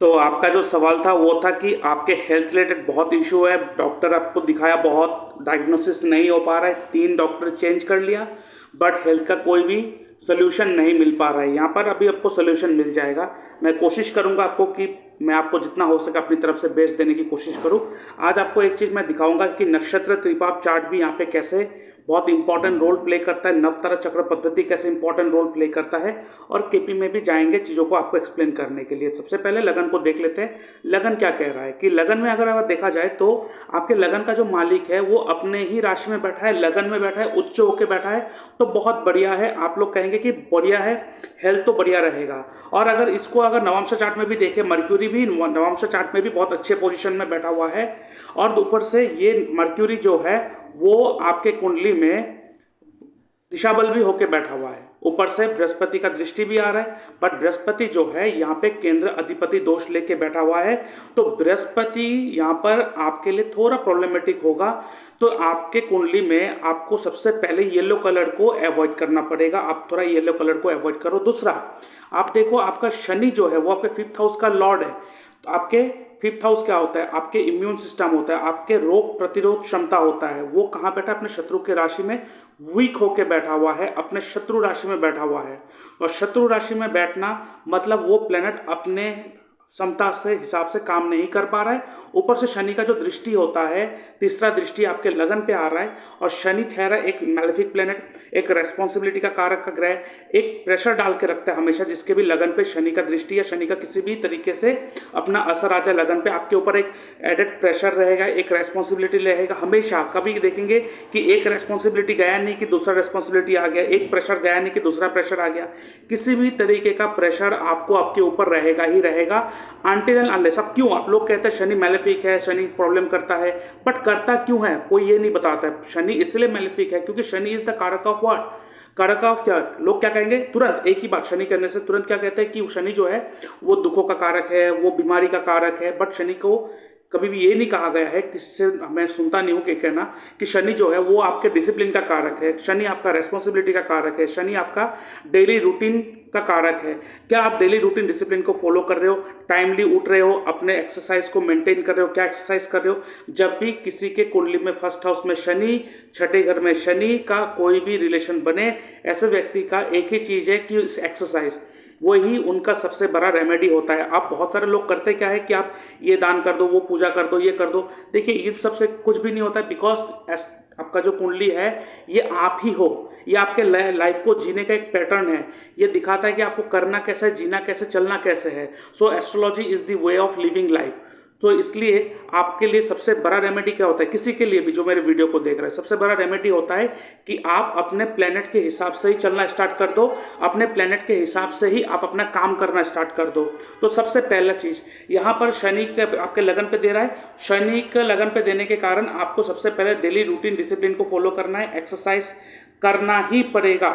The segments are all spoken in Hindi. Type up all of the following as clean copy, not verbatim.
तो आपका जो सवाल था वो था कि आपके हेल्थ रिलेटेड बहुत इशू है, डॉक्टर आपको दिखाया, बहुत डायग्नोसिस नहीं हो पा रहा है, 3 डॉक्टर चेंज कर लिया, बट हेल्थ का कोई भी सोल्यूशन नहीं मिल पा रहा है। यहाँ पर अभी आपको सोल्यूशन मिल जाएगा। मैं कोशिश करूँगा आपको कि मैं आपको जितना हो सके अपनी तरफ से बेस्ट देने की कोशिश करूँ। आज आपको एक चीज़ मैं दिखाऊंगा कि नक्षत्र त्रिपाप चार्ट भी यहाँ पे कैसे बहुत इंपॉर्टेंट रोल प्ले करता है, नवतारा चक्र पद्धति कैसे इंपॉर्टेंट रोल प्ले करता है, और केपी में भी जाएंगे चीज़ों को आपको एक्सप्लेन करने के लिए। सबसे पहले लगन को देख लेते हैं। लगन क्या कह रहा है कि लगन में अगर देखा जाए तो आपके लगन का जो मालिक है वो अपने ही राशि में बैठा है, लगन में बैठा है, उच्च होकर बैठा है, तो बहुत बढ़िया है। आप लोग कहेंगे कि बढ़िया है, हेल्थ तो बढ़िया रहेगा। और अगर इसको अगर नवंश चार्ट में भी देखें, मर्क्यूरी भी नवंश चार्ट में भी बहुत अच्छे पोजीशन में बैठा हुआ है, और ऊपर से ये मर्क्यूरी जो है वो आपके कुंडली में दिशा बल भी होके बैठा हुआ है। ऊपर से बृहस्पति का दृष्टि भी आ रहा है, बट बृहस्पति जो है यहाँ पे केंद्र अधिपति दोष लेके बैठा हुआ है, तो बृहस्पति यहाँ पर आपके लिए थोड़ा प्रॉब्लमेटिक होगा। तो आपके कुंडली में आपको सबसे पहले येलो कलर को अवॉइड करना पड़ेगा। आप थोड़ा येलो कलर को अवॉइड करो। दूसरा, आप देखो आपका शनि जो है वो आपके 5th हाउस का लॉर्ड है। तो आपके 5th हाउस क्या होता है? आपके इम्यून सिस्टम होता है, आपके रोग प्रतिरोध क्षमता होता है। वो कहाँ बैठा? अपने शत्रु के राशि में वीक होके बैठा हुआ है, अपने शत्रु राशि में बैठा हुआ है। और शत्रु राशि में बैठना मतलब वो प्लेनेट अपने क्षमता से हिसाब से काम नहीं कर पा रहा है। ऊपर से शनि का जो दृष्टि होता है, तीसरा दृष्टि आपके लगन पे आ रहा है, और शनि ठहरा एक मैलेफिक प्लेनेट, एक रेस्पॉन्सिबिलिटी का कारक का ग्रह, एक प्रेशर डाल के रखता है हमेशा, जिसके भी लगन पे शनि का दृष्टि या शनि का किसी भी तरीके से अपना असर आ जाए लगन पे, आपके ऊपर एक एडेड प्रेशर रहेगा, एक रेस्पॉन्सिबिलिटी रहेगा हमेशा। कभी देखेंगे कि एक रेस्पॉन्सिबिलिटी गया नहीं कि दूसरा रेस्पॉन्सिबिलिटी आ गया, एक प्रेशर गया नहीं कि दूसरा प्रेशर आ गया। किसी भी तरीके का प्रेशर आपको आपके ऊपर रहेगा ही रहेगा, अनटिल एंड अनलेस। अब क्यों आप लोग कहते हैं शनि मैलेफिक है, शनि प्रॉब्लम करता है, बट करता क्यों है कोई ये नहीं बताता है। शनि इसलिए मैलेफिक है क्योंकि शनि इज द कारक ऑफ व्हाट? कारक ऑफ क्या? लोग क्या कहेंगे तुरंत, एक ही बात शनि करने से तुरंत क्या कहते हैं कि शनि जो है वो दुखों का कारक है, वो बीमारी का कारक है। बट शनि को कभी भी ये नहीं कहा गया है, किसी से मैं सुनता नहीं हूँ कि कहना कि शनि जो है वो आपके डिसिप्लिन का कारक है, शनि आपका रेस्पॉन्सिबिलिटी का कारक है, शनि आपका डेली रूटीन का कारक है। क्या आप डेली रूटीन डिसिप्लिन को फॉलो कर रहे हो? टाइमली उठ रहे हो? अपने एक्सरसाइज को मेंटेन कर रहे हो? क्या एक्सरसाइज कर रहे हो? जब भी किसी के कुंडली में 1st हाउस में शनि, छठे घर में शनि का कोई भी रिलेशन बने, ऐसे व्यक्ति का एक ही चीज़ है कि एक्सरसाइज, वही उनका सबसे बड़ा रेमेडी होता है। आप बहुत सारे लोग करते क्या है कि आप ये दान कर दो, वो पूजा कर दो, ये कर दो। देखिए इन सबसे कुछ भी नहीं होता है, बिकॉज आपका जो कुंडली है ये आप ही हो, ये आपके लाइफ को जीने का एक पैटर्न है। ये दिखाता है कि आपको करना कैसे है, जीना कैसे, चलना कैसे है। So astrology is the way of living life. तो इसलिए आपके लिए सबसे बड़ा रेमेडी क्या होता है, किसी के लिए भी जो मेरे वीडियो को देख रहे हैं, सबसे बड़ा रेमेडी होता है कि आप अपने प्लेनेट के हिसाब से ही चलना स्टार्ट कर दो, अपने प्लेनेट के हिसाब से ही आप अपना काम करना स्टार्ट कर दो। तो सबसे पहला चीज़ यहाँ पर शनि के आपके लगन पे दे रहा है। शनि के लगन पे देने के कारण आपको सबसे पहले डेली रूटीन डिसिप्लिन को फॉलो करना है, एक्सरसाइज करना ही पड़ेगा,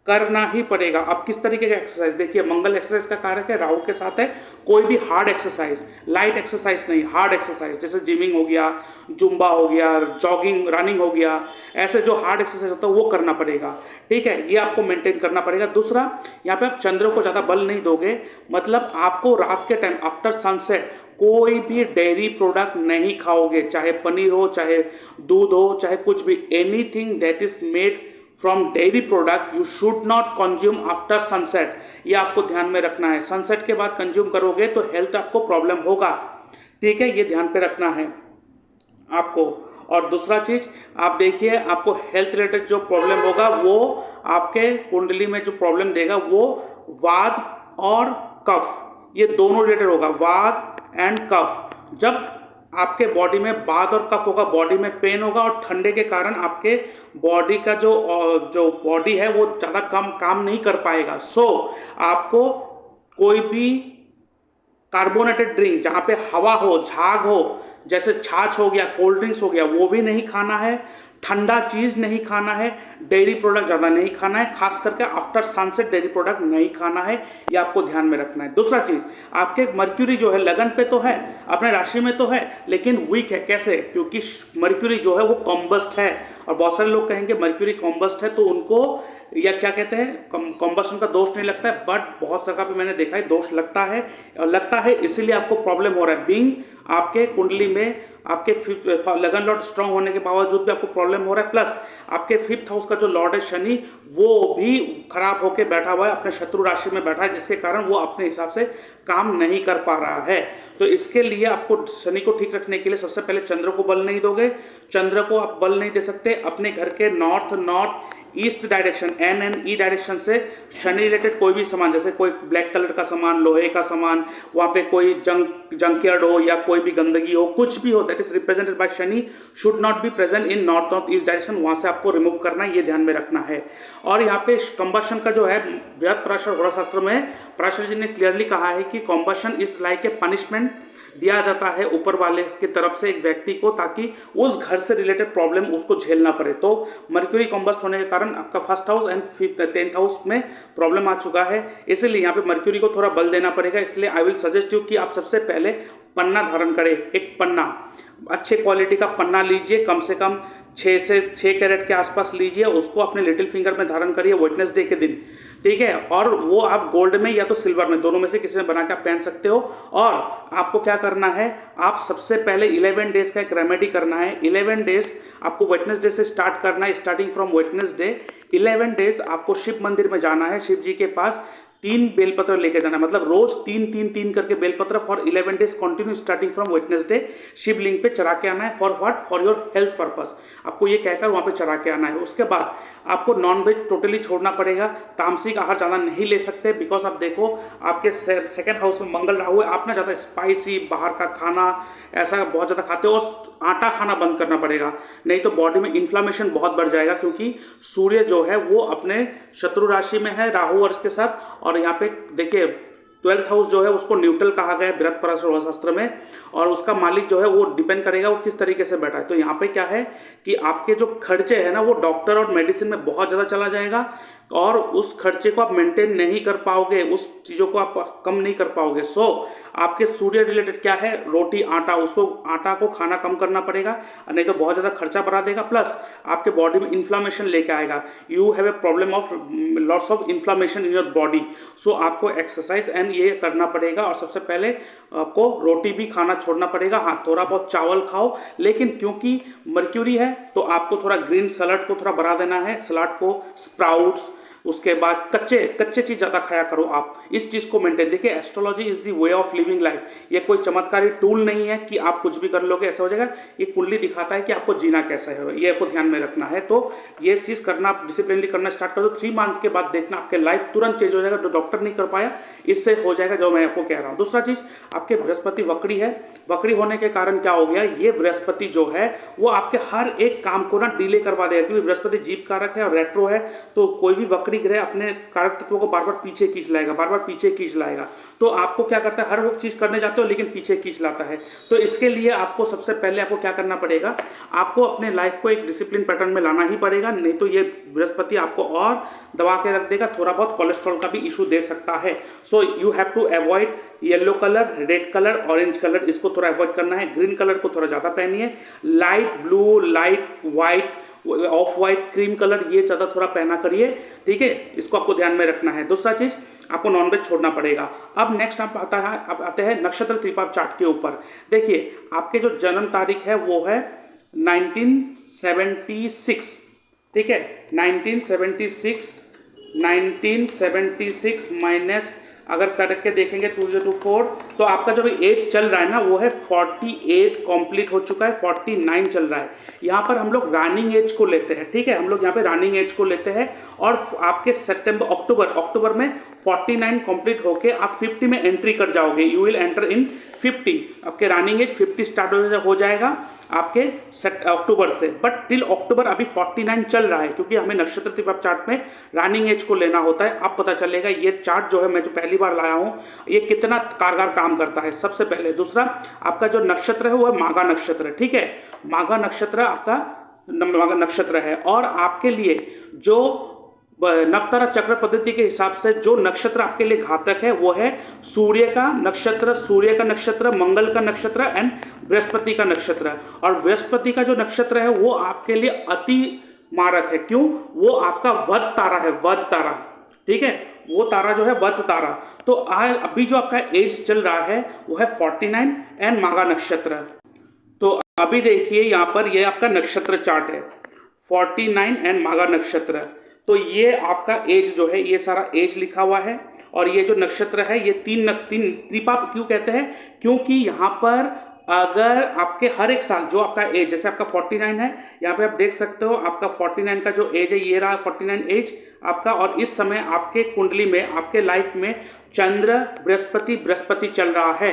करना ही पड़ेगा। अब किस तरीके का एक्सरसाइज? देखिए मंगल एक्सरसाइज का कारक है, राहु के साथ है। कोई भी हार्ड एक्सरसाइज, लाइट एक्सरसाइज नहीं, हार्ड एक्सरसाइज, जैसे जिमिंग हो गया, जुम्बा हो गया, जॉगिंग, रनिंग हो गया, ऐसे जो हार्ड एक्सरसाइज होता है वो करना पड़ेगा। ठीक है, ये आपको मेंटेन करना पड़ेगा। दूसरा, यहाँ पे आप चंद्र को ज़्यादा बल नहीं दोगे, मतलब आपको रात के टाइम आफ्टर सनसेट कोई भी डेयरी प्रोडक्ट नहीं खाओगे, चाहे पनीर हो, चाहे दूध हो, चाहे कुछ भी, anything that is made from dairy product you should not consume after sunset. ये आपको ध्यान में रखना है। सनसेट के बाद कंज्यूम करोगे तो हेल्थ आपको प्रॉब्लम होगा। ठीक है, ये ध्यान पे रखना है आपको। और दूसरा चीज आप देखिए, आपको हेल्थ रिलेटेड जो प्रॉब्लम होगा वो आपके कुंडली में जो प्रॉब्लम देगा वो वात और कफ, ये दोनों रिलेटेड होगा, वात एंड कफ। जब आपके बॉडी में वात और कफ होगा, बॉडी में पेन होगा, और ठंडे के कारण आपके बॉडी का जो बॉडी है वो ज़्यादा काम नहीं कर पाएगा। सो आपको कोई भी कार्बोनेटेड ड्रिंक जहाँ पे हवा हो, झाग हो, जैसे छाछ हो गया, कोल्ड ड्रिंक्स हो गया, वो भी नहीं खाना है। ठंडा चीज़ नहीं खाना है, डेयरी प्रोडक्ट ज़्यादा नहीं खाना है, खास करके आफ्टर सनसेट डेयरी प्रोडक्ट नहीं खाना है। ये आपको ध्यान में रखना है। दूसरा चीज़, आपके मर्क्यूरी जो है लगन पे तो है, अपने राशि में तो है, लेकिन वीक है। कैसे? क्योंकि मर्क्यूरी जो है वो कॉम्बस्ट है, और बहुत सारे लोग कहेंगे मर्क्यूरी कॉम्बस्ट है तो उनको या क्या कहते हैं कॉम्बस्शन का दोष नहीं लगता है, बट बहुत जगह पे मैंने देखा है दोष लगता है, और लगता है इसीलिए आपको प्रॉब्लम हो रहा है। बीइंग आपके कुंडली में आपके लगन लॉर्ड स्ट्रांग होने के बावजूद भी आपको प्रॉब्लम हो रहा है, प्लस आपके 5th हाउस का जो लॉर्ड है शनि वो भी खराब होके बैठा हुआ है, अपने शत्रु राशि में बैठा है, जिसके कारण वो अपने हिसाब से काम नहीं कर पा रहा है। तो इसके लिए आपको शनि को ठीक रखने के लिए सबसे पहले चंद्र को बल नहीं दोगे, चंद्र को आप बल नहीं दे सकते, अपने घर के north east direction NNE direction से शनि रिलेटेड कोई भी सामान, जैसे कोई ब्लैक कलर का सामान, लोहे का सामान, वहाँ पे कोई जंकयार्ड हो या कोई भी गंदगी हो, कुछ भी हो that is represented by Shani should not be present in north east direction, वहाँ से आपको रिमूव करना है, ये ध्यान में रखना है। और यहाँ पे कंबशन का जो है बृहद पराशर होरा शास्त्र में पराशर जी ने क्लियरली कहा है कि combustion is like a punishment दिया जाता है ऊपर वाले की तरफ से एक व्यक्ति को, ताकि उस घर से रिलेटेड प्रॉब्लम उसको झेलना पड़े। तो मर्क्यूरी कॉम्बस्ट होने के कारण आपका 1st house and 10th house में प्रॉब्लम आ चुका है, इसलिए यहाँ पे मर्क्यूरी को थोड़ा बल देना पड़ेगा। इसलिए आई विल सजेस्ट यू कि आप सबसे पहले पन्ना धारण करें, एक पन्ना, अच्छे क्वालिटी का पन्ना लीजिए, कम से कम 6 से 6 कैरेट के आसपास लीजिए, उसको अपने लिटिल फिंगर में धारण करिए वेडनेसडे के दिन, ठीक है। और वो आप गोल्ड में या तो सिल्वर में, दोनों में से किसी में बना के आप पहन सकते हो। और आपको क्या करना है, आप सबसे पहले 11 डेज का एक रेमेडी करना है। 11 डेज आपको वेडनेसडे से स्टार्ट करना है, स्टार्टिंग फ्रॉम वेडनेसडे 11 डेज आपको शिव मंदिर में जाना है, शिव जी के पास 3 बेलपत्र लेके जाना है, मतलब रोज 3 करके बेलपत्र for 11 days continue starting from Wednesday Shivling पे चढ़ा के आना है। For what? For your health purpose, आपको ये कहकर वहां पे चढ़ा के आना है। उसके बाद आपको नॉनवेज टोटली छोड़ना पड़ेगा, तामसिक आहार ज़्यादा नहीं ले सकते, बिकॉज आप देखो आपके 2nd हाउस में मंगल राहु है, आप ना ज़्यादा स्पाइसी बाहर का खाना ऐसा बहुत ज़्यादा खाते हो, और आटा खाना बंद करना पड़ेगा, नहीं तो बॉडी में इन्फ्लामेशन बहुत बढ़ जाएगा, क्योंकि सूर्य जो है वो अपने शत्रु राशि में है राहु और इसके साथ। और यहाँ पे देखिए 12th हाउस जो है उसको न्यूट्रल कहा गया है बृहद पराशर शास्त्र में, और उसका मालिक जो है वो डिपेंड करेगा वो किस तरीके से बैठा है। तो यहाँ पे क्या है कि आपके जो खर्चे हैं ना वो डॉक्टर और मेडिसिन में बहुत ज़्यादा चला जाएगा, और उस खर्चे को आप मेंटेन नहीं कर पाओगे, उस चीज़ों को आप कम नहीं कर पाओगे। सो आपके सूर्य रिलेटेड क्या है, रोटी आटा, उसको आटा को खाना कम करना पड़ेगा, नहीं तो बहुत ज़्यादा खर्चा बढ़ा देगा, प्लस आपके बॉडी में इन्फ्लामेशन लेके आएगा। You have a problem of lots of inflammation in your body, so आपको एक्सरसाइज एंड ये करना पड़ेगा। और सबसे पहले आपको रोटी भी खाना छोड़ना पड़ेगा, हाँ थोड़ा बहुत चावल खाओ, लेकिन क्योंकि मर्क्यूरी है तो आपको थोड़ा ग्रीन सलाद को थोड़ा बढ़ा देना है, सलाद को, स्प्राउट्स, उसके बाद कच्चे चीज ज्यादा खाया करो। आप इस चीज को मेंटेन, देखिए astrology is the way of living life, ये कोई चमत्कारी टूल नहीं है कि आप कुछ भी कर लोगे ऐसा हो जाएगा, ये कुंडली दिखाता है कि आपको जीना कैसा है, ये आपको ध्यान में रखना है। तो ये चीज करना, डिसिप्लिनली करना स्टार्ट कर दो, 3 मंथ के बाद देखना आपके लाइफ तुरंत चेंज हो जाएगा, जो डॉक्टर नहीं कर पाया इससे हो जाएगा, जो मैं आपको कह रहा हूँ। दूसरा चीज, आपके बृहस्पति वक्री है, वक्री होने के कारण क्या हो गया, ये बृहस्पति जो है वो आपके हर एक काम को ना डिले करवा देगा, क्योंकि बृहस्पति जीव कारक है और रेट्रो है, तो कोई भी वक्री ग्रह अपने कारक तत्वों को बार बार पीछे खींच लाएगा, बार बार पीछे खींच लाएगा। तो आपको क्या करता है, हर वो चीज करने जाते हो लेकिन पीछे खींच लाता है। तो इसके लिए आपको सबसे पहले आपको क्या करना पड़ेगा, आपको अपने लाइफ को एक डिसिप्लिन पैटर्न में लाना ही पड़ेगा, नहीं तो ये बृहस्पति आपको और दबा के रख देगा, थोड़ा बहुत कोलेस्ट्रॉल का भी इशू दे सकता है। So you have to avoid yellow colour, red colour, orange colour, इसको थोड़ा अवॉइड करना है। ग्रीन कलर को थोड़ा ज्यादा पहनिए, light blue, light white, of white, cream colour, ये ज़्यादा थोड़ा पहना करिए, ठीक है, इसको आपको ध्यान में रखना है। दूसरा चीज, आपको नॉनवेज छोड़ना पड़ेगा। अब नेक्स्ट आप आते हैं नक्षत्र त्रिपाप चार्ट के ऊपर। देखिए आपके जो जन्म तारीख है वो है 1976, ठीक है, 1976 माइनस अगर करके देखेंगे 2024, तो आपका जो एज चल रहा है ना वो है 48 कंप्लीट हो चुका है, 49 चल रहा है। यहाँ पर हम लोग रनिंग एज को लेते हैं, ठीक है, हम लोग यहाँ पे रनिंग एज को लेते हैं, और आपके अक्टूबर में 49 कंप्लीट होके आप 50 में एंट्री कर जाओगे, यू विल एंटर इन 50, आपके रनिंग एज 50 स्टार्ट हो जाएगा आपके अक्टूबर से, बट टिल अक्टूबर अभी 49 चल रहा है, क्योंकि हमें नक्षत्र त्रिपाप चार्ट में रनिंग एज को लेना होता है। अब पता चलेगा ये चार्ट जो है मैं जो पहली बार लाया हूं ये कितना कारगर काम करता है, सबसे पहले। दूसरा, आपका जो नक्षत्र है वो है माघा नक्षत्र, ठीक है, माघा नक्षत्र आपका माघा नक्षत्र है, और आपके लिए जो नवतारा चक्र पद्धति के हिसाब से जो नक्षत्र आपके लिए घातक है वो है सूर्य का नक्षत्र, मंगल का नक्षत्र एंड बृहस्पति का नक्षत्र। और बृहस्पति का जो नक्षत्र है वो आपके लिए अति मारक है। क्यों? वो आपका वध तारा है, वध तारा, ठीक है, वो तारा जो है वध तारा। तो आज अभी जो आपका एज चल रहा है वो है 49 एंड माघा नक्षत्र। तो अभी देखिए यहाँ पर ये आपका नक्षत्र चार्ट है, 49 एंड माघा नक्षत्र। तो ये आपका एज जो है, ये सारा एज लिखा हुआ है, और ये जो नक्षत्र है ये तीन त्रिपा क्यों कहते हैं? क्योंकि यहाँ पर अगर आपके हर एक साल जो आपका एज, जैसे आपका 49 है, यहाँ पे आप देख सकते हो आपका 49 का जो एज है ये रहा 49 एज आपका, और इस समय आपके कुंडली में, आपके लाइफ में चंद्र बृहस्पति चल रहा है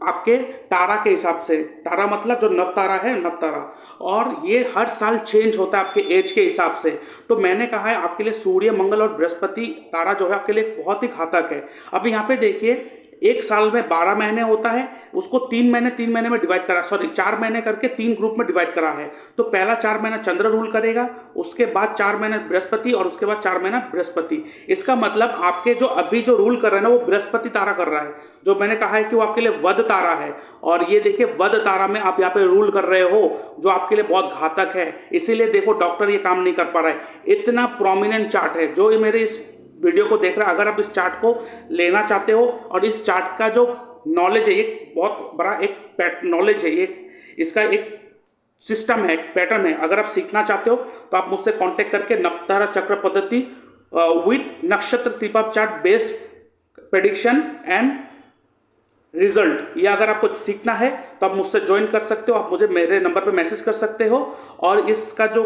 आपके तारा के हिसाब से। तारा मतलब जो नव तारा है, नव तारा, और ये हर साल चेंज होता है आपके एज के हिसाब से। तो मैंने कहा है आपके लिए सूर्य, मंगल और बृहस्पति तारा जो है आपके लिए बहुत ही घातक है। अब यहाँ पे देखिए, एक साल में 12 महीने होता है, उसको 3 महीने में डिवाइड करा, 4 महीने करके 3 ग्रुप में डिवाइड करा है। तो पहला 4 महीना चंद्र रूल करेगा, उसके बाद 4 महीने बृहस्पति, और उसके बाद 4 महीना बृहस्पति। इसका मतलब आपके जो अभी जो रूल कर रहे हैं ना, वो बृहस्पति तारा कर रहा है, जो मैंने कहा है कि वो आपके लिए वध तारा है। और ये देखिए वध तारा में आप यहाँ पे रूल कर रहे हो, जो आपके लिए बहुत घातक है। इसीलिए देखो डॉक्टर ये काम नहीं कर पा रहा है। इतना प्रोमिनेंट चार्ट है, जो ये मेरे इस वीडियो को देख रहा है, अगर आप इस चार्ट को लेना चाहते हो, और इस चार्ट का जो नॉलेज है, एक बहुत बड़ा एक नॉलेज है, ये इसका एक सिस्टम है, एक पैटर्न है, अगर आप सीखना चाहते हो तो आप मुझसे कांटेक्ट करके नवतारा चक्र पद्धति विथ नक्षत्र त्रिपा chart based prediction and result, ये अगर आपको सीखना है तो आप मुझसे ज्वाइन कर सकते हो। आप मुझे मेरे नंबर पे मैसेज कर सकते हो, और इसका जो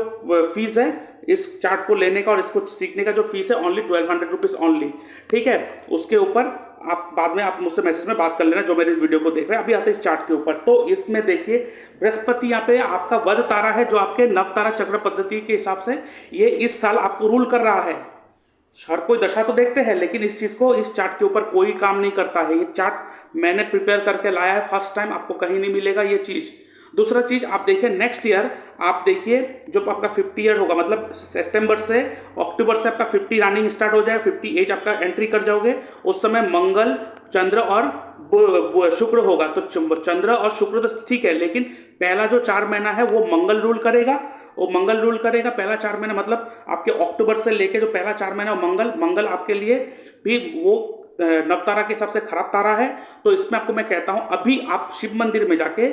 फीस है इस चार्ट को लेने का और इसको सीखने का जो फीस है ओनली 1200 रुपीज़ ओनली, ठीक है। उसके ऊपर आप बाद में आप मुझसे मैसेज में बात कर लेना, जो मेरे इस वीडियो को देख रहे हैं। अभी आते हैं इस चार्ट के ऊपर। तो इसमें देखिए बृहस्पति यहाँ पे आपका वध तारा है, जो आपके नवतारा चक्र पद्धति के हिसाब से ये इस साल आपको रूल कर रहा है। हर कोई दशा तो देखते हैं, लेकिन इस चीज को, इस चार्ट के ऊपर कोई काम नहीं करता है। ये चार्ट मैंने प्रिपेयर करके लाया है, फर्स्ट टाइम, आपको कहीं नहीं मिलेगा ये चीज। दूसरा चीज आप देखिए, नेक्स्ट ईयर आप देखिए जो आपका 50 ईयर होगा, मतलब सितंबर से अक्टूबर से आपका 50 रनिंग स्टार्ट हो जाए, 50 एज आपका एंट्री कर जाओगे। उस समय मंगल, चंद्र और शुक्र होगा। तो चंद्र और शुक्र तो ठीक है, लेकिन पहला जो 4 महीना है वो मंगल रूल करेगा, वो मंगल रूल करेगा पहला 4 महीना, मतलब आपके अक्टूबर से लेके जो पहला 4 महीना मंगल आपके लिए भी वो नवतारा के हिसाब से खराब तारा है। तो इसमें आपको मैं कहता हूं, अभी आप शिव मंदिर में जाके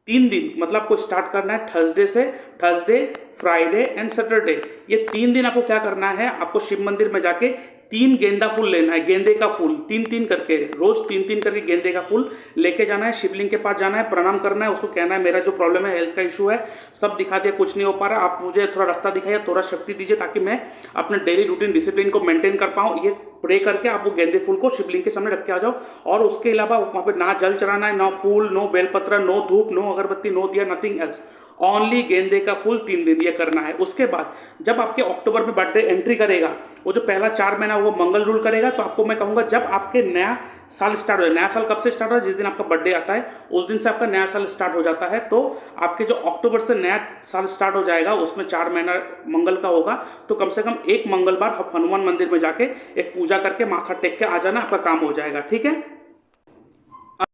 3 दिन, मतलब आपको स्टार्ट करना है थर्सडे, फ्राइडे एंड सैटरडे। ये 3 दिन आपको क्या करना है, आपको शिव मंदिर में जाके 3 गेंदा फूल लेना है, गेंदे का फूल 3-3 करके, रोज 3-3 करके गेंदे का फूल लेके जाना है, शिवलिंग के पास जाना है, प्रणाम करना है, उसको कहना है मेरा जो प्रॉब्लम है, हेल्थ का इशू है, सब दिखा दिया, कुछ नहीं हो पा रहा, आप मुझे थोड़ा रास्ता दिखाइए, थोड़ा शक्ति दीजिए, ताकि मैं अपने डेली रूटीन डिसिप्लिन को मेंटेन कर पाऊँ। ये प्रे करके आप वो गेंदे फूल को शिवलिंग के सामने रख के आ जाओ। और उसके अलावा वहाँ पे ना जल चढ़ाना है, ना फूल, नो बेलपत्र, नो धूप, नो अगरबत्ती, नो दिया, नथिंग एल्स, ओनली गेंदे का फूल 3 दिन ये करना है। उसके बाद जब आपके अक्टूबर में बर्थडे एंट्री करेगा, वो जो पहला 4 महीना वो मंगल रूल करेगा, तो आपको मैं कहूँगा जब आपके नया साल स्टार्ट हो, नया साल कब से स्टार्ट हो, जिस दिन आपका बर्थडे आता है उस दिन से आपका नया साल स्टार्ट हो जाता है। तो आपके जो अक्टूबर से नया साल स्टार्ट हो जाएगा, उसमें 4 महीना मंगल का होगा। तो कम से कम एक मंगलवार हनुमान मंदिर में जाके एक पूजा करके माथा टेक के आ जाना, आपका काम हो जाएगा, ठीक है।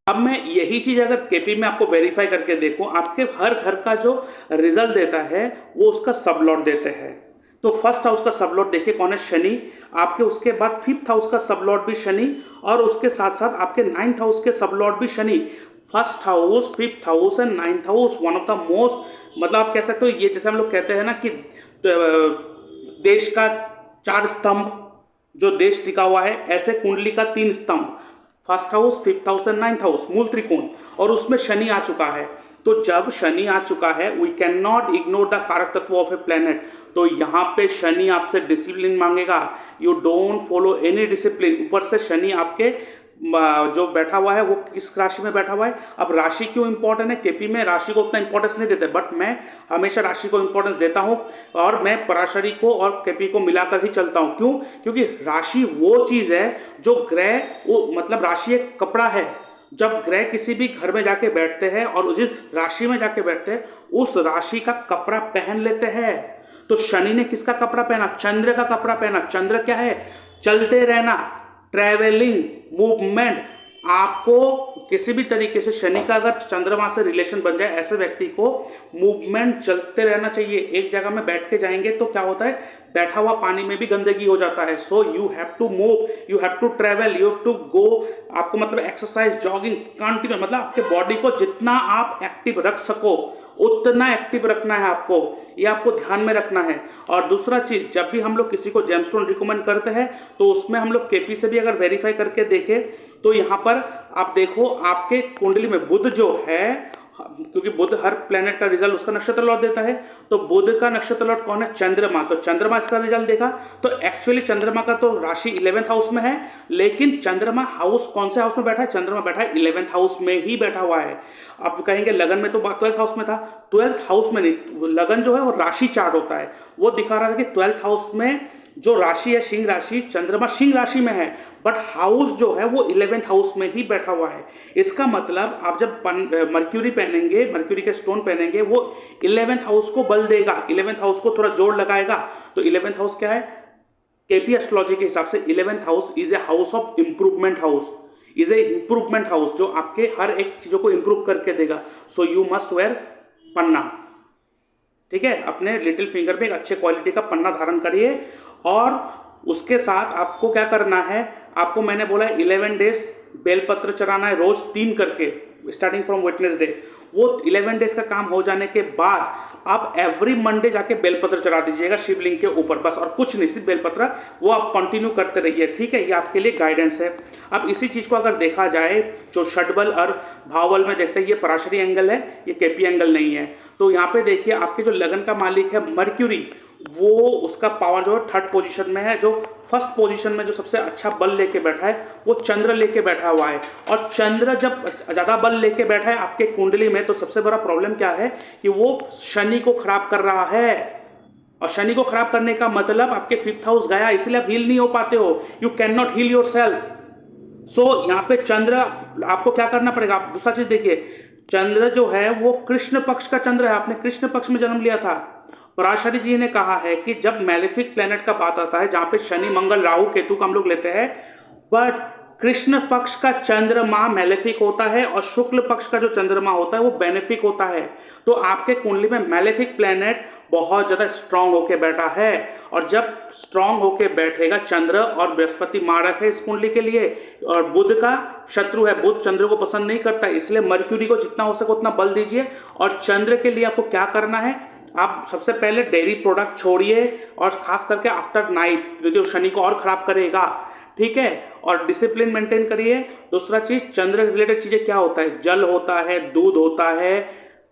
अब मैं यही चीज अगर केपी में आपको वेरीफाई करके देखूं, आपके हर घर का जो रिजल्ट देता है वो उसका सब लॉट देते हैं। तो फर्स्ट हाउस का सब लॉट देखिए कौन है, शनि आपके, उसके बाद 5th हाउस का सब लॉट भी शनि, और उसके साथ साथ आपके 9th हाउस के सब लॉट भी Shani. First house, 5th house and 9th house one of the most, मतलब आप कह सकते हो ये जैसे हम लोग कहते हैं ना कि देश का 4 स्तंभ, जो देश टिका हुआ है, ऐसे कुंडली का 3 स्तंभ, first house, 5th house and 9th house, मूल त्रिकोण, और उसमें शनि आ चुका है। तो जब शनि आ चुका है, we can not ignore the कारक तत्व ऑफ ए प्लेनेट। तो यहाँ पे शनि आपसे डिसिप्लिन मांगेगा, you don't follow any discipline. ऊपर से शनि आपके जो बैठा हुआ है वो किस राशि में बैठा हुआ है। अब राशि क्यों इंपॉर्टेंट है, केपी में राशि को उतना इंपॉर्टेंस नहीं देते, बट मैं हमेशा राशि को इंपॉर्टेंस देता हूँ, और मैं पराशरी को और केपी को मिलाकर ही चलता हूँ। क्यों? क्योंकि राशि वो चीज़ है जो ग्रह, वो मतलब राशि एक कपड़ा है। जब ग्रह किसी भी घर में जाके बैठते हैं और जिस राशि में जाके बैठते हैं, उस राशि का कपड़ा पहन लेते हैं। तो शनि ने किसका कपड़ा पहना, चंद्र का कपड़ा पहना। चंद्र क्या है, चलते रहना, ट्रैवलिंग, मूवमेंट, आपको किसी भी तरीके से शनि का अगर चंद्रमा से रिलेशन बन जाए, ऐसे व्यक्ति को मूवमेंट चलते रहना चाहिए। एक जगह में बैठ के जाएंगे तो क्या होता है, बैठा हुआ पानी में भी गंदगी हो जाता है। So you have to move, you have to travel, you have to go. आपको मतलब एक्सरसाइज, जॉगिंग कंटिन्यू, मतलब आपके बॉडी को जितना आप एक्टिव रख सको उतना एक्टिव रखना है आपको, ये आपको ध्यान में रखना है। और दूसरा चीज, जब भी हम लोग किसी को जेमस्टोन रिकमेंड करते हैं तो उसमें हम लोग केपी से भी अगर वेरीफाई करके देखें तो यहाँ पर आप देखो आपके कुंडली में बुध जो है, क्योंकि बुध हर प्लेनेट का रिजल्ट उसका नक्षत्र लॉर्ड देता है, तो बुध का नक्षत्र लॉर्ड कौन है, चंद्रमा। तो चंद्रमा इसका रिजल्ट देखा तो एक्चुअली चंद्रमा का तो राशि 11th हाउस में है, लेकिन चंद्रमा हाउस कौन से हाउस में बैठा है, चंद्रमा बैठा है 11th हाउस में ही बैठा हुआ है। आप कहेंगे लगन में तो 12th हाउस में था, 12th हाउस में नहीं, लगन जो है वो राशि चार्ट होता है, वो दिखा रहा था कि 12th हाउस में जो राशि है सिंह राशि, चंद्रमा सिंह राशि में है, बट हाउस जो है वो 11th हाउस में ही बैठा हुआ है। इसका मतलब आप जब मर्क्यूरी पहनेंगे, मर्क्यूरी के स्टोन पहनेंगे, वो 11th हाउस को बल देगा, 11th हाउस को थोड़ा जोर लगाएगा। तो 11th हाउस क्या है, केपी एस्ट्रोलॉजी के हिसाब से 11th house is a house of improvement house, is a improvement house, जो आपके हर एक चीजों को इंप्रूव करके देगा। सो यू मस्ट वेयर पन्ना, ठीक है, अपने लिटिल फिंगर पे एक अच्छे क्वालिटी का पन्ना धारण करिए। और उसके साथ आपको क्या करना है, आपको मैंने बोला 11 डेज बेलपत्र चढ़ाना है, रोज 3 करके, स्टार्टिंग फ्रॉम वेडनेसडे। वो 11 डेज का काम हो जाने के बाद आप एवरी मंडे जाके बेलपत्र चढ़ा दीजिएगा शिवलिंग के ऊपर, बस और कुछ नहीं, सिर्फ बेलपत्र, वो आप कंटिन्यू करते रहिए, ठीक है। ये आपके लिए गाइडेंस है। अब इसी चीज को अगर देखा जाए, जो षटबल और भावबल में देखते हैं, ये पराशरी एंगल है, ये केपी एंगल नहीं है। तो यहाँ पे देखिए आपके जो लगन का मालिक है मर्क्यूरी, वो उसका पावर जो है 3rd पोजीशन में है। जो 1st पोजीशन में जो सबसे अच्छा बल लेके बैठा है वो चंद्र लेके बैठा हुआ है। और चंद्र जब ज्यादा बल लेके बैठा है आपके कुंडली में, तो सबसे बड़ा प्रॉब्लम क्या है कि वो शनि को खराब कर रहा है। और शनि को खराब करने का मतलब आपके 5th हाउस गया, इसलिए आप हील नहीं हो पाते हो, you can not heal yourself. So यहाँ पे चंद्र आपको क्या करना पड़ेगा। आप दूसरा चीज देखिए, चंद्र जो है वो कृष्ण पक्ष का चंद्र है, आपने कृष्ण पक्ष में जन्म लिया था। पराशरी जी ने कहा है कि जब मैलेफिक प्लेनेट का बात आता है, जहां पे शनि मंगल राहु केतु का हम लोग लेते हैं, बट कृष्ण पक्ष का चंद्रमा मैलेफिक होता है और शुक्ल पक्ष का जो चंद्रमा होता है वो बेनिफिक होता है। तो आपके कुंडली में मैलेफिक प्लेनेट बहुत ज्यादा स्ट्रांग होके बैठा है, और जब स्ट्रांग होके बैठेगा चंद्र, और बृहस्पति मारक है इस कुंडली के लिए, और बुध का शत्रु है, बुध चंद्र को पसंद नहीं करता, इसलिए मर्क्यूरी को जितना हो सके उतना बल दीजिए। और चंद्र के लिए आपको क्या करना है, आप सबसे पहले डेयरी प्रोडक्ट छोड़िए, और खास करके आफ्टर नाइट, क्योंकि वो शनि को और खराब करेगा, ठीक है। और डिसिप्लिन मेंटेन करिए। दूसरा चीज, चंद्र रिलेटेड चीजें क्या होता है, जल होता है, दूध होता है,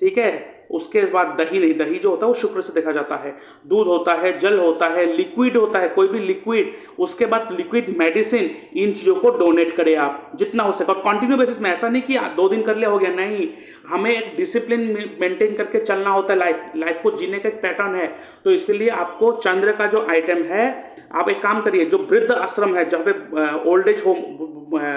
ठीक है। उसके बाद दही नहीं, दही जो होता है वो शुक्र से देखा जाता है, दूध होता है, जल होता है, लिक्विड होता है, कोई भी लिक्विड, उसके बाद लिक्विड मेडिसिन, इन चीजों को डोनेट करें आप जितना हो सके। और कंटिन्यू बेसिस में, ऐसा नहीं कि 2 दिन कर लिया हो गया, नहीं, हमें एक डिसिप्लिन मेंटेन करके चलना होता है। लाइफ को जीने का एक पैटर्न है। तो इसलिए आपको चंद्र का जो आइटम है, आप एक काम करिए, जो वृद्ध आश्रम है, जहाँ पे ओल्ड एज होम,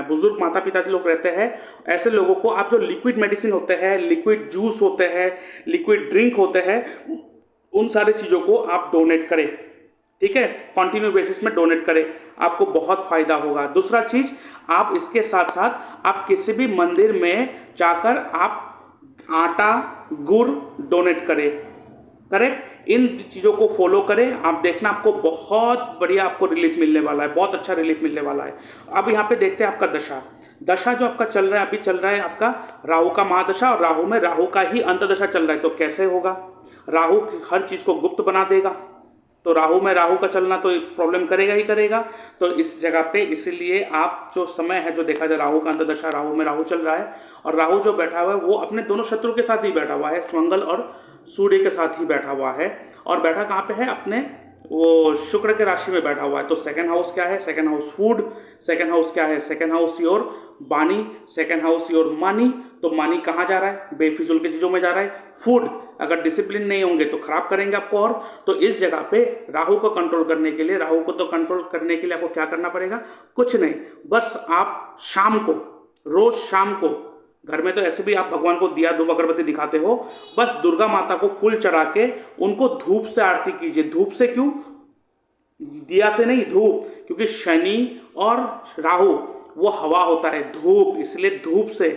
बुजुर्ग माता पिता लोग रहते हैं, ऐसे लोगों को आप जो लिक्विड मेडिसिन होते हैं, लिक्विड जूस होते हैं, लिक्विड ड्रिंक होते हैं, उन सारे चीजों को आप डोनेट करें, ठीक है, कंटिन्यू बेसिस में डोनेट करें, आपको बहुत फायदा होगा। दूसरा चीज, आप इसके साथ साथ आप किसी भी मंदिर में जाकर आप आटा गुड़ डोनेट करें, करेक्ट। इन चीज़ों को फॉलो करें, आप देखना आपको बहुत बढ़िया आपको रिलीफ मिलने वाला है, बहुत अच्छा रिलीफ मिलने वाला है। अब यहाँ पे देखते हैं आपका दशा जो आपका चल रहा है, अभी चल रहा है आपका राहु का महादशा, और राहु में राहु का ही अंतदशा चल रहा है। तो कैसे होगा, राहु हर चीज़ को गुप्त बना देगा, तो राहु में राहु का चलना तो प्रॉब्लम करेगा ही करेगा। तो इस जगह पे इसीलिए आप जो समय है, जो देखा जाए, राहु का अंतदशा, राहु में राहु चल रहा है, और राहु जो बैठा हुआ है वो अपने दोनों शत्रु के साथ ही बैठा हुआ है, मंगल और सूर्य के साथ ही बैठा हुआ है। और बैठा कहाँ पे है, अपने वो शुक्र के राशि में बैठा हुआ है। तो 2nd हाउस क्या है, 2nd house food, 2nd house क्या है, 2nd हाउस योर बानी, 2nd हाउस योर मनी। तो मनी कहाँ जा रहा है, बेफिजूल की चीजों में जा रहा है। फूड, अगर डिसिप्लिन नहीं होंगे तो खराब करेंगे आपको। और तो इस जगह पे राहु को कंट्रोल करने के लिए, राहु को तो कंट्रोल करने के लिए आपको क्या करना पड़ेगा, कुछ नहीं, बस आप शाम को, रोज शाम को, घर में तो ऐसे भी आप भगवान को दिया धूप अगरबत्ती दिखाते हो, बस दुर्गा माता को फूल चढ़ा के उनको धूप से आरती कीजिए। धूप से क्यों, दिया से नहीं, धूप, क्योंकि शनि और राहु वो हवा होता है, धूप, इसलिए धूप से,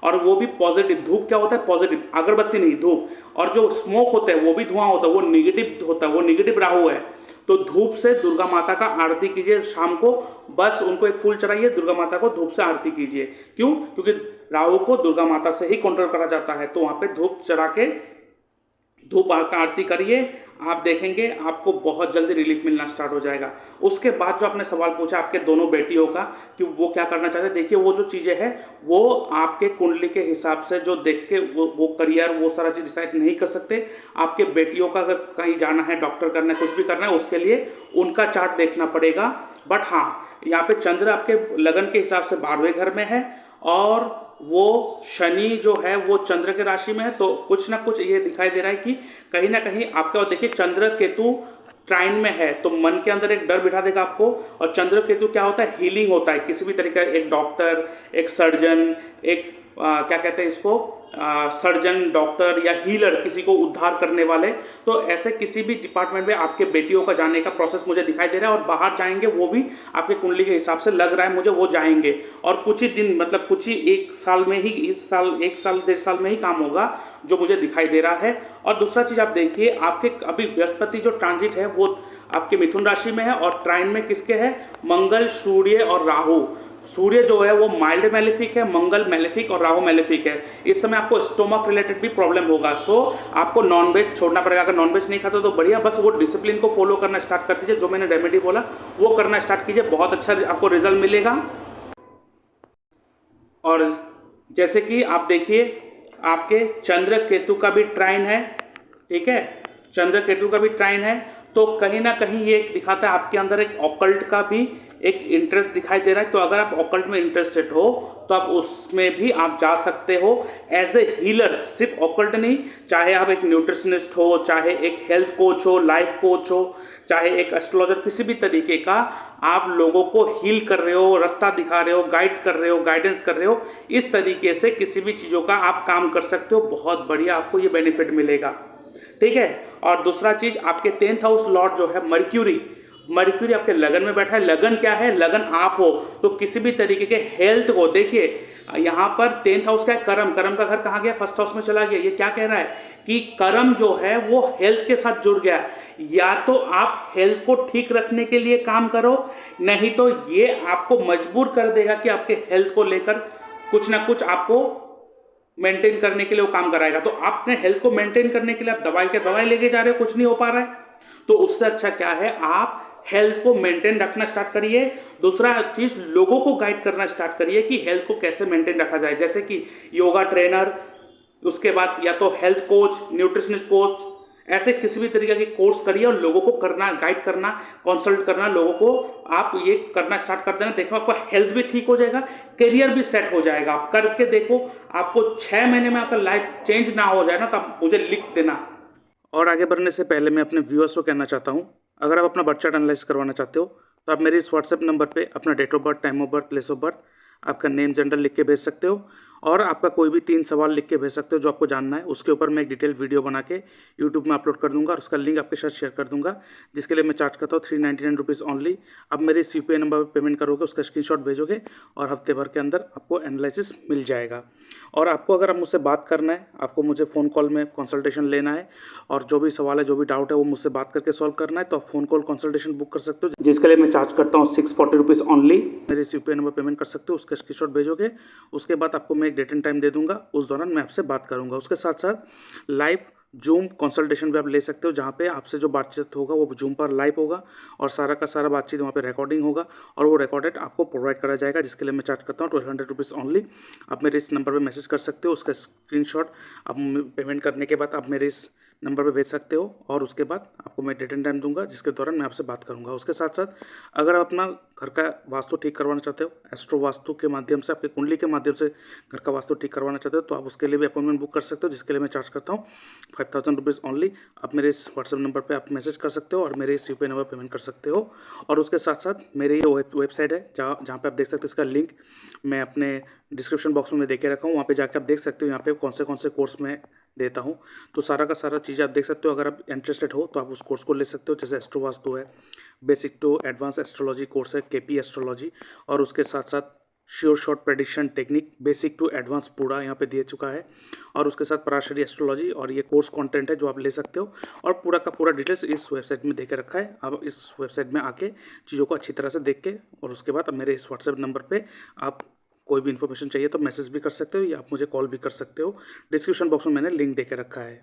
और वो भी पॉजिटिव। धूप क्या होता है? पॉजिटिव, अगरबत्ती नहीं, धूप। और जो स्मोक होता है वो भी धुआं होता है, वो निगेटिव होता है, वो निगेटिव राहु है। तो धूप से दुर्गा माता का आरती कीजिए शाम को, बस उनको एक फूल चढ़ाइए, दुर्गा माता को धूप से आरती कीजिए। क्यों? क्योंकि राहु को दुर्गा माता से ही कंट्रोल करा जाता है। तो वहां पे धूप चढ़ा के धूप का आरती करिए, आप देखेंगे आपको बहुत जल्दी रिलीफ मिलना स्टार्ट हो जाएगा। उसके बाद जो आपने सवाल पूछा आपके दोनों बेटियों का कि वो क्या करना चाहते हैं, देखिए वो जो चीज़ें हैं वो आपके कुंडली के हिसाब से जो देख के वो करियर वो सारा चीज़ डिसाइड नहीं कर सकते। आपके बेटियों का अगर कहीं जाना है, डॉक्टर करना है, कुछ भी करना है, उसके लिए उनका चार्ट देखना पड़ेगा। बट हाँ, यहाँ पे चंद्र आपके लगन के हिसाब से 12वें घर में है, और वो शनि जो है वो चंद्र के राशि में है। तो कुछ ना कुछ ये दिखाई दे रहा है कि कहीं ना कहीं आपके, और देखिए चंद्र केतु ट्राइन में है तो मन के अंदर एक डर बिठा देगा आपको। और चंद्र केतु क्या होता है? हीलिंग होता है। किसी भी तरीके का एक डॉक्टर, एक सर्जन, एक क्या कहते हैं इसको, सर्जन, डॉक्टर या हीलर, किसी को उद्धार करने वाले, तो ऐसे किसी भी डिपार्टमेंट में आपके बेटियों का जाने का प्रोसेस मुझे दिखाई दे रहा है। और बाहर जाएंगे वो भी आपके कुंडली के हिसाब से लग रहा है मुझे, वो जाएंगे। और कुछ ही दिन, मतलब कुछ ही एक साल में ही, इस साल 1 साल 1.5 साल में ही काम होगा, जो मुझे दिखाई दे रहा है। और दूसरा चीज आप देखिए, आपके अभी बृहस्पति जो ट्रांजिट है वो आपके मिथुन राशि में है, और ट्राइन में किसके है? मंगल, सूर्य और राहु। सूर्य जो है वो माइल्ड मैलेफिक है, मंगल मैलेफिक और राहु मैलेफिक है। इस समय आपको स्टोमक रिलेटेड भी प्रॉब्लम होगा। सो आपको नॉनवेज छोड़ना पड़ेगा। अगर नॉनवेज नहीं खाते तो बढ़िया, बस वो डिसिप्लिन को फॉलो करना स्टार्ट कर दीजिए। जो मैंने रेमेडी बोला वो करना स्टार्ट कीजिए, बहुत अच्छा आपको रिजल्ट मिलेगा। और जैसे कि आप देखिए, आपके चंद्र केतु का भी ट्राइन है, ठीक है, चंद्र केतु का भी ट्राइन है। तो कहीं ना कहीं ये दिखाता है आपके अंदर एक ऑकल्ट का भी एक इंटरेस्ट दिखाई दे रहा है। तो अगर आप ऑकल्ट में इंटरेस्टेड हो तो आप उसमें भी आप जा सकते हो एज ए हीलर। सिर्फ ऑकल्ट नहीं, चाहे आप एक न्यूट्रिशनिस्ट हो, चाहे एक हेल्थ कोच हो, लाइफ कोच हो, चाहे एक एस्ट्रोलॉजर, किसी भी तरीके का आप लोगों को हील कर रहे हो, रास्ता दिखा रहे हो, गाइड कर रहे हो, गाइडेंस कर रहे हो, इस तरीके से किसी भी चीज़ों का आप काम कर सकते हो। बहुत बढ़िया आपको ये बेनिफिट मिलेगा, ठीक है। और दूसरा चीज, आपके 10th हाउस लॉर्ड जो है मर्क्यूरी, मर्क्यूरी आपके लगन में बैठा है। लगन क्या है? लगन आप हो, तो किसी भी तरीके के हेल्थ को देखिए, यहाँ पर 10th हाउस का है कर्म, कर्म का घर कहाँ गया? 1st हाउस में चला गया। ये क्या कह रहा है कि कर्म जो है वो हेल्थ के साथ जुड़ गया। या तो आप हेल्थ को ठीक रखने के लिए काम करो, नहीं तो ये आपको मजबूर कर देगा कि आपके हेल्थ को लेकर कुछ ना कुछ आपको मेंटेन करने के लिए वो काम कराएगा। तो आप अपने हेल्थ को मेंटेन करने के लिए आप दवाई लेके जा रहे हो, कुछ नहीं हो पा रहा है, तो उससे अच्छा क्या है, आप हेल्थ को मेंटेन रखना स्टार्ट करिए। दूसरा चीज, लोगों को गाइड करना स्टार्ट करिए कि हेल्थ को कैसे मेंटेन रखा जाए, जैसे कि योगा ट्रेनर, उसके बाद या तो हेल्थ कोच, न्यूट्रिशनिस्ट कोच, ऐसे किसी भी तरीके के कोर्स करिए और लोगों को करना, गाइड करना, कंसल्ट करना, लोगों को आप ये करना स्टार्ट कर देना। देखो आपका हेल्थ भी ठीक हो जाएगा, करियर भी सेट हो जाएगा। आप करके देखो, आपको 6 महीने में आपका लाइफ चेंज ना हो जाए ना, तो आप मुझे लिख देना। और आगे बढ़ने से पहले मैं अपने व्यूअर्स को कहना चाहता हूँ, अगर आप अपना बर्थ चार्ट एनालाइज करवाना चाहते हो तो आप मेरे इस व्हाट्सएप नंबर पे अपना date of birth, time of birth, place of birth, आपका नेम, जेंडर लिख के भेज सकते हो, और आपका कोई भी 3 सवाल लिख के भेज सकते हो जो आपको जानना है। उसके ऊपर मैं एक डिटेल वीडियो बना के यूट्यूब में अपलोड कर दूंगा और उसका लिंक आपके साथ शेयर कर दूंगा, जिसके लिए मैं चार्ज करता हूँ 399 रुपीज़ ओनली। अब मेरे इस यूपीआई नंबर पर पेमेंट करोगे, उसका स्क्रीनशॉट भेजोगे और हफ्ते भर के अंदर आपको एनालिसिस मिल जाएगा। और आपको अगर मुझसे बात करना है, आपको मुझे फ़ोन कॉल में कंसल्टेशन लेना है और जो भी सवाल है, जो भी डाउट है वो मुझसे बात करके सॉल्व करना है, तो आप फ़ोन कॉल कंसल्टेशन बुक कर सकते हो, जिसके लिए मैं चार्ज करता हूँ 640 रुपीज़ ओनली। मेरे इस यूपीआई नंबर पेमेंट कर सकते हो, उसका स्क्रीनशॉट भेजोगे, उसके बाद आपको मैं एक डेट एंड टाइम दे दूंगा, उस दौरान मैं आपसे बात करूंगा। उसके साथ साथ लाइव जूम कंसल्टेशन भी आप ले सकते हो, जहाँ पे आपसे जो बातचीत होगा वो जूम पर लाइव होगा और सारा का सारा बातचीत वहाँ पे रिकॉर्डिंग होगा और वो रिकॉर्डेड आपको प्रोवाइड करा जाएगा, जिसके लिए मैं चार्ज करता हूँ 1200 रुपीज़ ओनली। आप मेरे इस नंबर पे मैसेज कर सकते हो, उसका स्क्रीनशॉट आप पेमेंट करने के बाद आप मेरे इस नंबर पे भेज सकते हो और उसके बाद आपको मैं डेट एंड टाइम दूंगा, जिसके दौरान मैं आपसे बात करूंगा। उसके साथ साथ अगर आप अपना घर का वास्तु ठीक करवाना चाहते हो, एस्ट्रो वास्तु के माध्यम से, आपके कुंडली के माध्यम से घर का वास्तु ठीक करवाना चाहते हो, तो आप उसके लिए भी अपॉइंटमेंट बुक कर सकते हो, जिसके लिए मैं चार्ज करता हूँ 5000 रुपीज़ ओनली। आप मेरे इस व्हाट्सएप नंबर पर आप मैसेज कर सकते हो और मेरे इस यूपीआई नंबर पेमेंट कर सकते हो। और उसके साथ साथ मेरी वेबसाइट है जहाँ पे आप देख सकते हो, इसका लिंक मैं अपने डिस्क्रिप्शन बॉक्स में देके रखा हूँ, वहाँ पे जाकर आप देख सकते हो यहाँ पे कौन से कोर्स में देता हूँ। तो सारा का सारा चीज़ आप देख सकते हो। अगर आप इंटरेस्टेड हो तो आप उस कोर्स को ले सकते हो, जैसे एस्ट्रो वास्तु है, basic to advance astrology course है, केपी एस्ट्रोलॉजी, और उसके साथ साथ sure shot prediction technique basic to advance पूरा यहाँ पे दे चुका है, और उसके साथ पराशरी एस्ट्रोलॉजी, और ये कोर्स कंटेंट है जो आप ले सकते हो, और पूरा का पूरा डिटेल्स इस वेबसाइट में दे के रखा है। आप इस वेबसाइट में आके चीज़ों को अच्छी तरह से देख के, और उसके बाद अब मेरे इस व्हाट्सएप नंबर पे आप कोई भी इन्फॉर्मेशन चाहिए तो मैसेज भी कर सकते हो, या आप मुझे कॉल भी कर सकते हो। डिस्क्रिप्शन बॉक्स में मैंने लिंक दे के रखा है।